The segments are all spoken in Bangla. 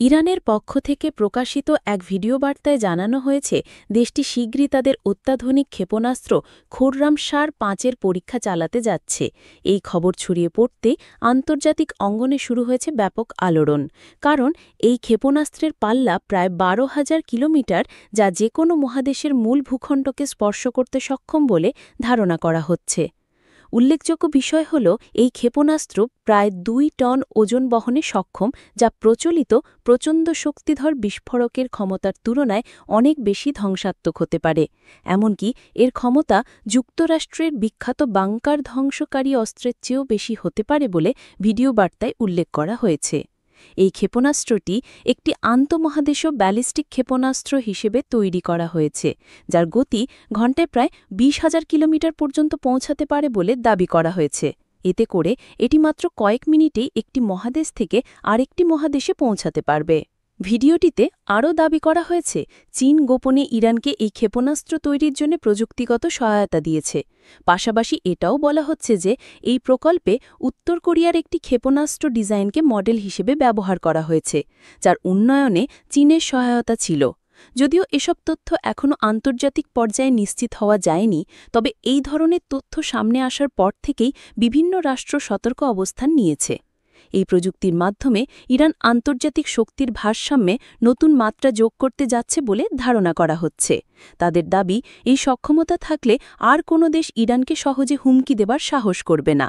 ইরানের পক্ষ থেকে প্রকাশিত এক ভিডিও বার্তায় জানানো হয়েছে দেশটি শীঘ্রই তাদের অত্যাধুনিক ক্ষেপণাস্ত্র খোররামশার-৫-এর পরীক্ষা চালাতে যাচ্ছে। এই খবর ছড়িয়ে পড়তে আন্তর্জাতিক অঙ্গনে শুরু হয়েছে ব্যাপক আলোড়ন। কারণ এই ক্ষেপণাস্ত্রের পাল্লা প্রায় ১২,০০০ কিলোমিটার, যা যে কোনো মহাদেশের মূল ভূখণ্ডকে স্পর্শ করতে সক্ষম বলে ধারণা করা হচ্ছে। উল্লেখযোগ্য বিষয় হল, এই ক্ষেপণাস্ত্র প্রায় ২ টন ওজন বহনে সক্ষম, যা প্রচলিত প্রচণ্ড শক্তিধর বিস্ফোরকের ক্ষমতার তুলনায় অনেক বেশি ধ্বংসাত্মক হতে পারে। এমনকি এর ক্ষমতা যুক্তরাষ্ট্রের বিখ্যাত বাংকার ধ্বংসকারী অস্ত্রের চেয়েও বেশি হতে পারে বলে ভিডিও বার্তায় উল্লেখ করা হয়েছে। এই ক্ষেপণাস্ত্রটি একটি আন্তঃমহাদেশীয় ব্যালিস্টিক ক্ষেপণাস্ত্র হিসেবে তৈরি করা হয়েছে, যার গতি ঘণ্টায় প্রায় ২০,০০০ কিলোমিটার পর্যন্ত পৌঁছাতে পারে বলে দাবি করা হয়েছে। এতে করে এটি মাত্র কয়েক মিনিটেই একটি মহাদেশ থেকে আরেকটি মহাদেশে পৌঁছাতে পারবে। ভিডিওটিতে আরও দাবি করা হয়েছে, চীন গোপনে ইরানকে এই ক্ষেপণাস্ত্র তৈরির জন্য প্রযুক্তিগত সহায়তা দিয়েছে। পাশাপাশি এটাও বলা হচ্ছে যে এই প্রকল্পে উত্তর কোরিয়ার একটি ক্ষেপণাস্ত্র ডিজাইনকে মডেল হিসেবে ব্যবহার করা হয়েছে, যার উন্নয়নে চীনের সহায়তা ছিল। যদিও এসব তথ্য এখনও আন্তর্জাতিক পর্যায়ে নিশ্চিত হওয়া যায়নি, তবে এই ধরনের তথ্য সামনে আসার পর থেকেই বিভিন্ন রাষ্ট্র সতর্ক অবস্থান নিয়েছে। এই প্রযুক্তির মাধ্যমে ইরান আন্তর্জাতিক শক্তির ভারসাম্যে নতুন মাত্রা যোগ করতে যাচ্ছে বলে ধারণা করা হচ্ছে। তাদের দাবি, এই সক্ষমতা থাকলে আর কোনো দেশ ইরানকে সহজে হুমকি দেবার সাহস করবে না।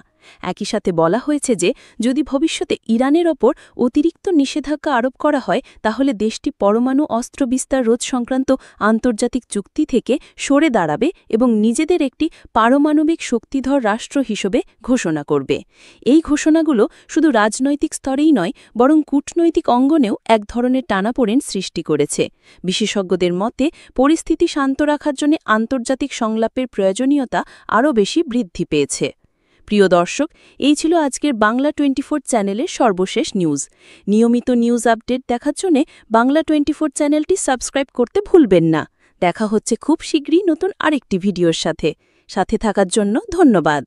একই সাথে বলা হয়েছে যে যদি ভবিষ্যতে ইরানের ওপর অতিরিক্ত নিষেধাজ্ঞা আরোপ করা হয়, তাহলে দেশটি পরমাণু অস্ত্র বিস্তার রোধ সংক্রান্ত আন্তর্জাতিক চুক্তি থেকে সরে দাঁড়াবে এবং নিজেদের একটি পারমাণবিক শক্তিধর রাষ্ট্র হিসেবে ঘোষণা করবে। এই ঘোষণাগুলো শুধু রাজনৈতিক স্তরেই নয়, বরং কূটনৈতিক অঙ্গনেও এক ধরনের টানাপোড়েন সৃষ্টি করেছে। বিশেষজ্ঞদের মতে, পরিস্থিতি শান্ত রাখার জন্য আন্তর্জাতিক সংলাপের প্রয়োজনীয়তা আরও বেশি বৃদ্ধি পেয়েছে। প্রিয় দর্শক, এই ছিল আজকের বাংলা24 চ্যানেলের সর্বশেষ নিউজ। নিয়মিত নিউজ আপডেট দেখার জন্য বাংলা24 চ্যানেলটি সাবস্ক্রাইব করতে ভুলবেন না। দেখা হচ্ছে খুব শীঘ্রই নতুন আরেকটি ভিডিওর সাথে থাকার জন্য ধন্যবাদ।